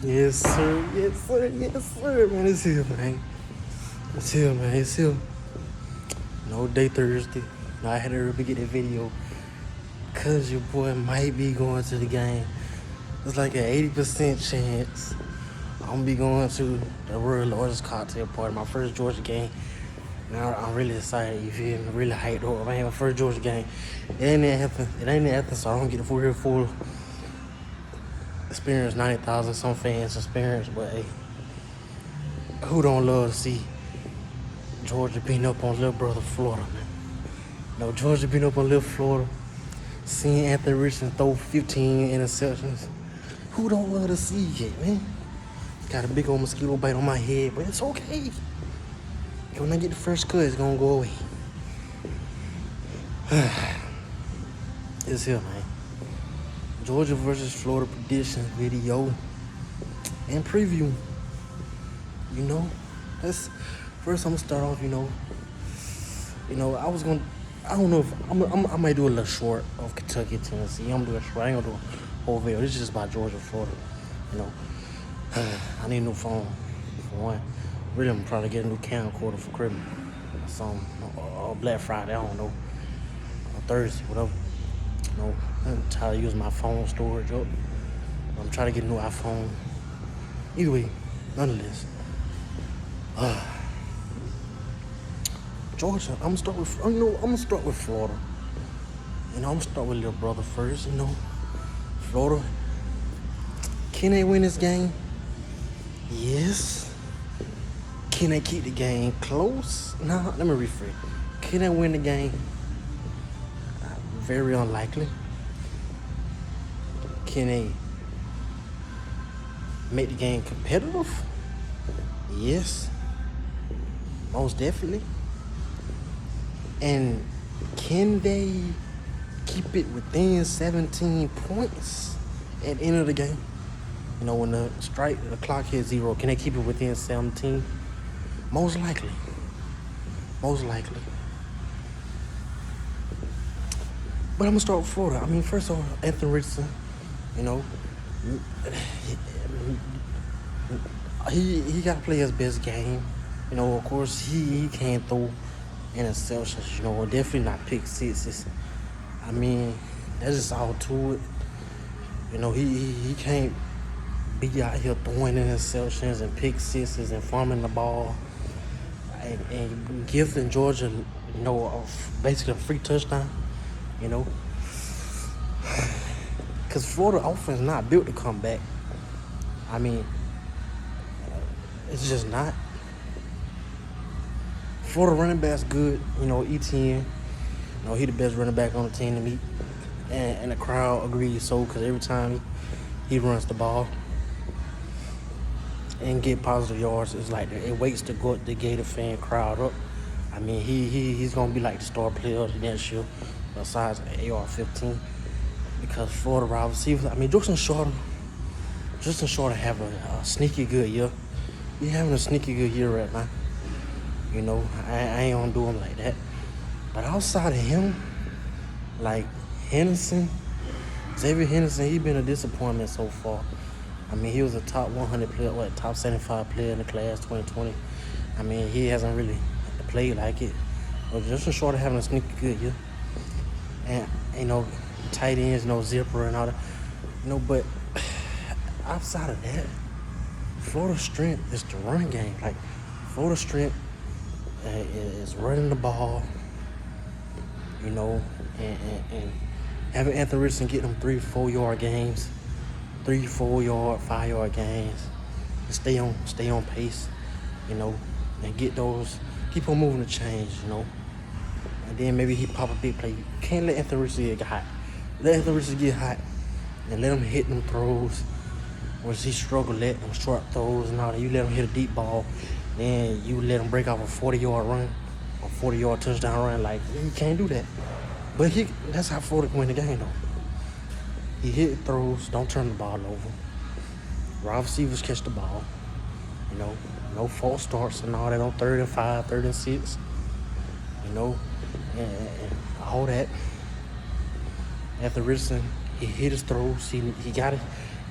Yes, sir. Yes, sir. Yes, sir. Man, it's here, man. It's here, man. It's here. No day Thursday. No, I had to really get that video because your boy might be going to the game. It's like an 80% chance I'm going to be going to the world's largest cocktail party, my first Georgia game. Now I'm really excited, you feel me? Really hyped up, man. My first Georgia game. It ain't in Athens, so I don't get the full experience, 90,000 some fans experience, but hey, who don't love to see Georgia beating up on little brother Florida, man? No, Georgia beating up on little Florida, seeing Anthony Richardson throw 15 interceptions. Who don't love to see it, man? Got a big old mosquito bite on my head, but it's okay. When I get the first cut, it's gonna go away. It's here, man. Georgia versus Florida prediction video and preview. You know, that's first. I'm gonna start off. I don't know if I might do a little short of Kentucky, Tennessee. I'm gonna do a short. I ain't gonna do a whole video. This is just about Georgia, Florida. You know, I need a new phone for one. Really, I'm probably get a new camcorder for Christmas or something, or Black Friday. I don't know, or Thursday, whatever. You know, I'm tired of using my phone storage up. I'm trying to get a new iPhone. Either way, nonetheless. Georgia, I'm gonna start with Florida. I'm gonna start with little brother first. Florida. Can they win this game? Yes. Can they keep the game close? No, let me rephrase. Can they win the game? Very unlikely. Can they make the game competitive? Yes. Most definitely. And can they keep it within 17 points at the end of the game? When the clock hits 0, can they keep it within 17? Most likely. But I'm gonna start with Florida. First of all, Anthony Richardson, he gotta play his best game. Of course he can't throw interceptions, definitely not pick sixes. That's just all to it. He can't be out here throwing interceptions and pick sixes and farming the ball and giving Georgia, basically a free touchdown, because Florida offense not built to come back. It's just not. Florida running back's good, ETN. He the best running back on the team to me, and the crowd agrees so, because every time he runs the ball and get positive yards, it's like it waits to go the Gator fan crowd up. He's gonna be like the star player of the next year, besides AR-15, because Florida wide receivers. Justin Shorter have a sneaky good year. He's having a sneaky good year right now. I ain't gonna do him like that. But outside of him, like Xavier Henderson, he been a disappointment so far. He was a top 100 player, top 75 player in the class 2020. He hasn't really played like it. But Justin Shorter having a sneaky good year. And, tight ends, zipper and all that. But outside of that, Florida's strength is the running game. Florida's strength is running the ball, and having Anthony Richardson get them 3-4 yard games, 3-4 yard, 5 yard games, and stay on pace, and get those, keep on moving the chains, and then maybe he pop a big play. You can't let Anthony Richardson get hot. Let Anthony Richardson get hot and let him hit them throws. Once he struggle, let them short throws and all that. You let him hit a deep ball, then you let him break off a 40-yard run, a 40-yard touchdown run. You can't do that. But that's how Florida can win the game, though. He hit throws, don't turn the ball over. Wide receivers catch the ball. No false starts and all that on 3rd and 5, 3rd and 6. And all that. After Richardson, he hit his throws. He got it.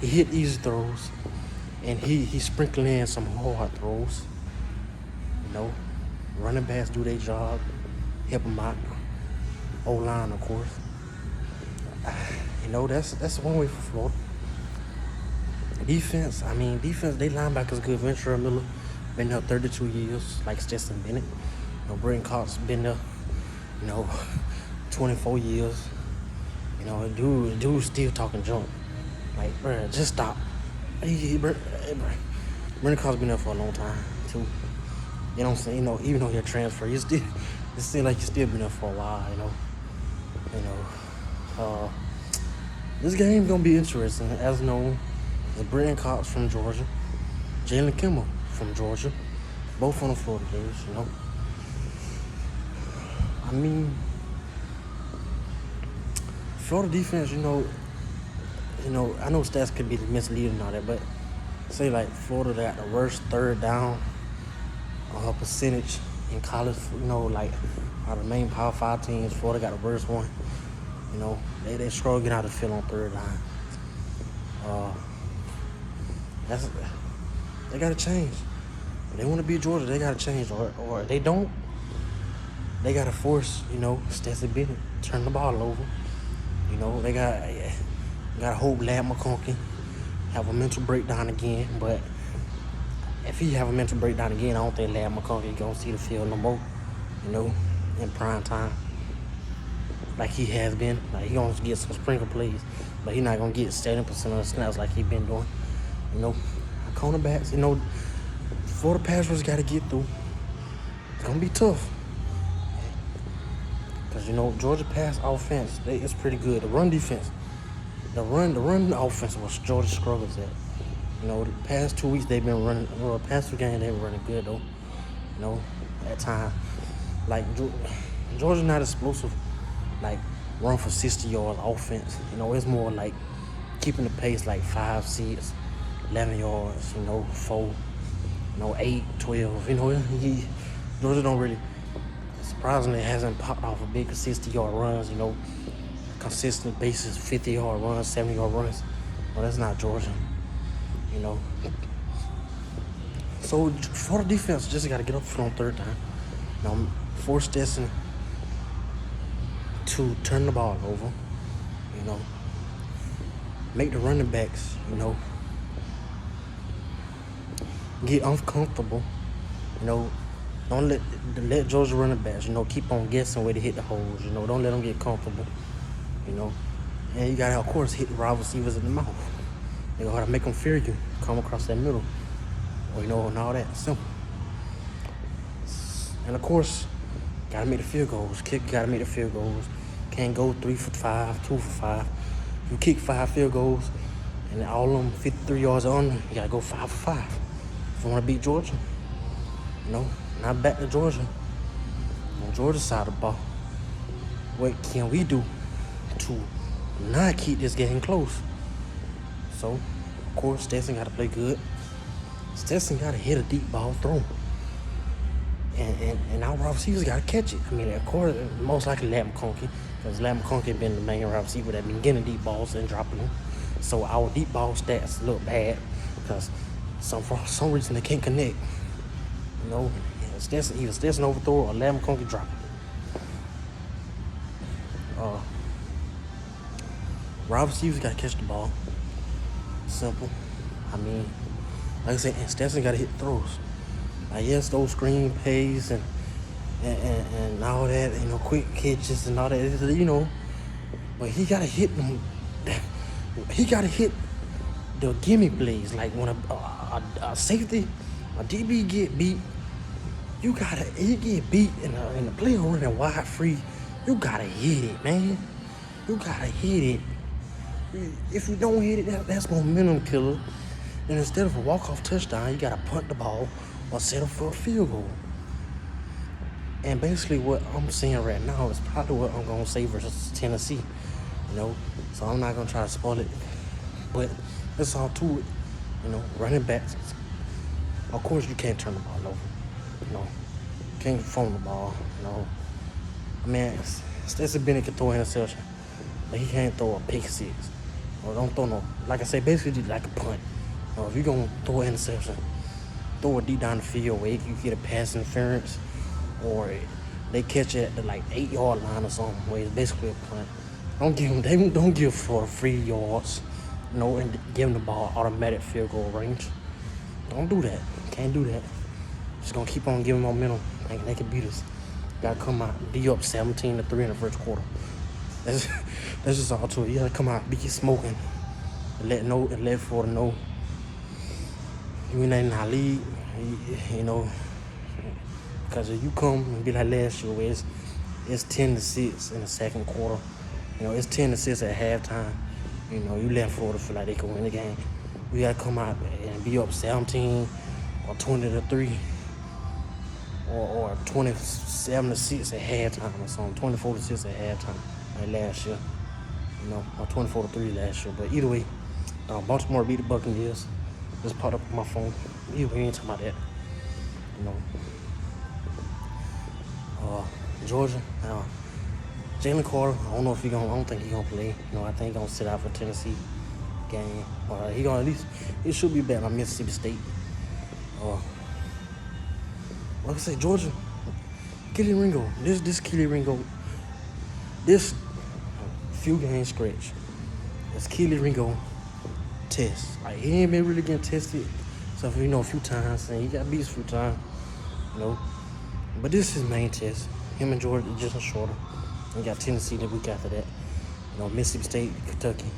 He hit easy throws. and he sprinkling in some hard throws. You know, running backs do their job, help them out. O-line, of course. You know, that's one way for Florida. Defense, they linebackers good. Ventura Miller been there 32 years, like Stetson Bennett. You know, Brenton Cox been there, 24 years. You know, dude still talking junk. Like, bruh, just stop. Brenton Cox been there for a long time, too. You know what I'm saying? Even though he'll transfer, it seems like he's still been there for a while, This game gonna be interesting, as known. Brenton Cox from Georgia, Jalen Kimmel from Georgia, both on the Florida games, Florida defense, I know stats could be misleading and all that, but say like Florida got the worst third down percentage in college, like out of the main Power 5 teams, Florida got the worst one. They struggle to get out of the field on third down. They gotta change. If they want to beat Georgia, they gotta change, or if they don't, they gotta force, Stetson Bennett turn the ball over. They gotta hope Ladd McConkey have a mental breakdown again. But if he have a mental breakdown again, I don't think Ladd McConkey gonna see the field no more. In prime time, like he has been. Like he gonna get some sprinkle plays, but he not gonna get 70% of the snaps like he been doing. Cornerbacks, Florida pass rush got to get through. It's going to be tough. Because, Georgia pass offense, it's pretty good. The run defense, the run offense was Georgia struggles at. The past 2 weeks they've been running, past 2 games they've been running good, though. At times. Like, Georgia not explosive, like, run for 60 yards offense. It's more like keeping the pace, like 5, 6, 11 yards, 4, 8, 12. Georgia don't really, surprisingly, hasn't popped off a big 60-yard runs, consistent basis, 50-yard runs, 70-yard runs. Well, that's not Georgia, So, for the defense, just got to get up for on third down. Force Stetson to turn the ball over, make the running backs, get uncomfortable, don't let Georgia running backs, keep on guessing where to hit the holes, don't let them get comfortable, and you gotta, of course, hit the wide receivers in the mouth. You gotta make them fear you, come across that middle, and all that, simple. And of course, gotta make the field goals. Kick gotta make the field goals. Can't go 3 for 5, 2 for 5. You kick 5 field goals, and all of them 53 yards or under, you gotta go 5 for 5. If you want to beat Georgia, not back to Georgia. On Georgia's side of the ball, what can we do to not keep this game close? So, of course, Stetson got to play good. Stetson got to hit a deep ball throw. And our wide receivers got to catch it. Of course, most likely Ladd McConkey, because Ladd McConkey been the main wide receiver that been getting deep balls and dropping them. So our deep ball stats look bad because for some reason they can't connect. Either Stetson overthrow or Ladd McConkey drop it. Wide receivers got to catch the ball. Simple. Like I said, and Stetson got to hit throws. Yes, those screen plays and all that, quick catches and all that, but he got to hit them. He got to hit the gimme plays. Like when a safety, a DB get beat, he get beat and the player running wide free, you got to hit it, man. You got to hit it. If you don't hit it, that's momentum killer. And instead of a walk-off touchdown, you got to punt the ball or settle for a field goal. And basically what I'm seeing right now is probably what I'm going to say versus Tennessee, So I'm not going to try to spoil it. But it's all to it, running backs. Of course you can't turn the ball over, You can't phone the ball, Stetson Bennett can throw an interception, but he can't throw a pick six. Or don't throw no, like I say, basically like a punt. If you're gonna throw an interception, throw it deep down the field where you get a pass interference, or they catch it at the like 8-yard line or something where it's basically a punt. Don't give for 3 yards, and give them the ball automatic field goal range. Don't do that. Can't do that. Just gonna keep on giving momentum. Thinking they can beat us. Gotta come out, be up 17-3 in the first quarter. That's just all to it. You gotta come out, be smoking, and let Florida know you ain't in our league. Because if you come and be like last year, where it's 10-6 in the second quarter, it's 10-6 at halftime. You let Florida feel like they can win the game. We gotta come out and be up 17 or 20-3, or 27-6 at halftime or something, 24-6 at halftime like last year, or 24-3 last year. But either way, Baltimore beat the Buccaneers. Just popped up on my phone. Either way, we ain't talking about that. Georgia, Jalen Carter, I don't think he's gonna play. I think he's gonna sit out for Tennessee game. He gonna at least, he should be back on Mississippi State. Like I say, Georgia, Kelee Ringo, this Kelee Ringo, this few game stretch, it's Kelee Ringo test. Like, he ain't been really getting tested, so a few times, and he got beat a few times, But this is his main test. Him and Georgia just shorter. We got Tennessee the week after that. Mississippi State, Kentucky.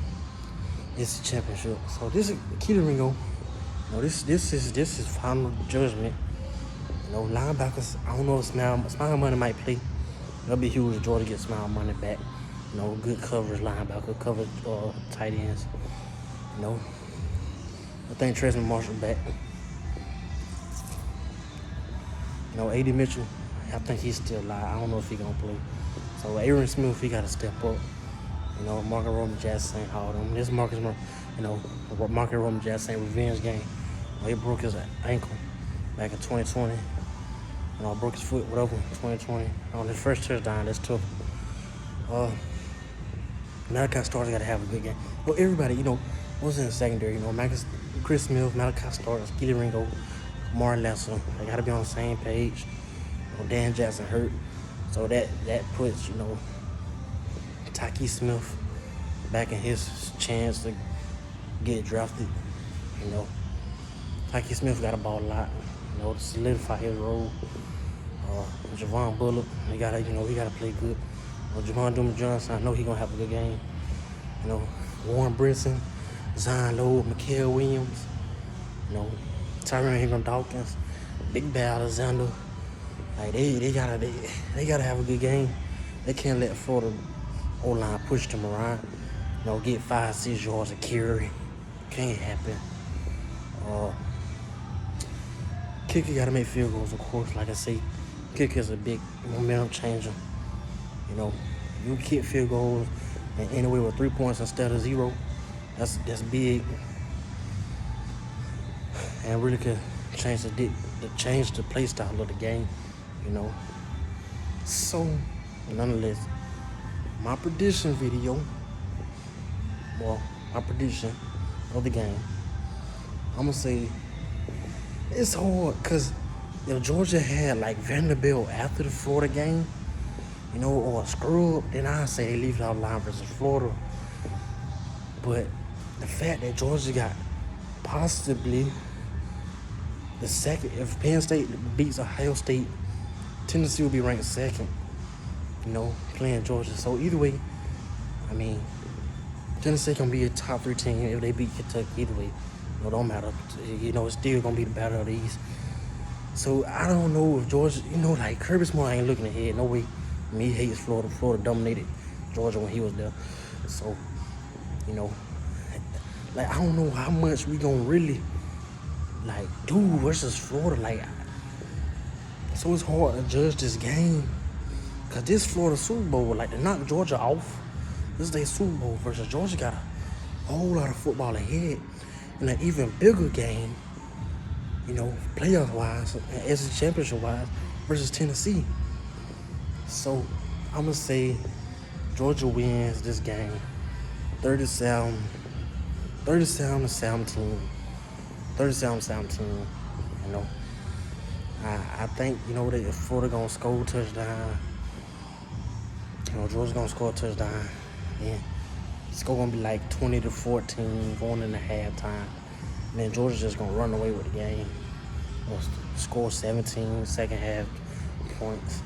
It's the championship. So this is Kelee Ringo. This is final judgment. Linebackers, I don't know if Smile Money might play. That'll be huge if Georgia gets Smile Money back. Good coverage linebacker, coverage tight ends. I think Tresman Marshall back. A.D. Mitchell, I think he's still alive. I don't know if he's going to play. So Aaron Smith, he got to step up. Marcus Roman Jackson ain't hauled him. This Marcus Roman Jackson revenge game. He broke his ankle back in 2020. Broke his foot, whatever, in 2020. On his first touchdown, that's tough. Malachi Starks got to have a good game. Well, everybody, was in the secondary. Chris Smith, Malachi Starks, Kelee Ringo, Marlon Lesser, they got to be on the same page. Dan Jackson hurt, so that puts Taki Smith back in his chance to get drafted. Taki Smith got to ball a lot, to solidify his role. Javon Bullock, he gotta play good. Javon Dumas-Johnson, I know he gonna have a good game. Warren Brinson, Zion Lowe, Mikael Williams, Tyron Ingram Dawkins, Big Bad Alexander. Like they gotta have a good game. They can't let Florida O-line push them around. Get 5-6 yards of carry. Can't happen. Kicker gotta make field goals, of course. Like I say, kicker's a big momentum changer. You kick field goals and anyway with 3 points instead of 0. That's big. And really could change the play style of the game. So nonetheless, my prediction video, my prediction of the game, I'm gonna say it's hard because if Georgia had like Vanderbilt after the Florida game, or a screw up, then I'd say they leave it out line versus Florida. But the fact that Georgia got possibly the second, if Penn State beats Ohio State, Tennessee will be ranked second, playing Georgia. So either way, Tennessee can be a top 3 team if they beat Kentucky. Either way, don't matter. It's still gonna be the battle of the East. So I don't know if Georgia, like Kirby Smart ain't looking ahead. No way. He hates Florida. Florida dominated Georgia when he was there. So, I don't know how much we gonna really do versus Florida. So it's hard to judge this game. Cause this Florida Super Bowl, to knock Georgia off, this is their Super Bowl versus Georgia got a whole lot of football ahead. And an even bigger game, playoff-wise, and SEC championship-wise, versus Tennessee. So I'm gonna say Georgia wins this game 37-17. 37-17. You know, I think, you know, that if Florida gonna score a touchdown, you know, Georgia's gonna score a touchdown. Yeah, it's gonna be like 20-14 going into halftime. And then Georgia's just gonna run away with the game. Score 17 second half points.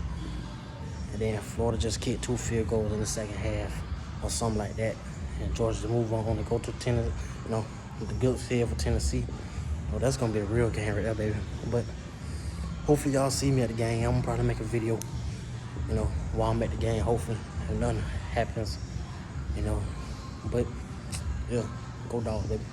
And then Florida just kicked 2 field goals in the second half or something like that. And Georgia to move on and go to Tennessee, you know, the good field for Tennessee. Oh, that's gonna be a real game right there, baby. But hopefully y'all see me at the game. I'm gonna probably make a video, you know, while I'm at the game. Hopefully, if nothing happens, you know. But yeah, go Dogs, baby.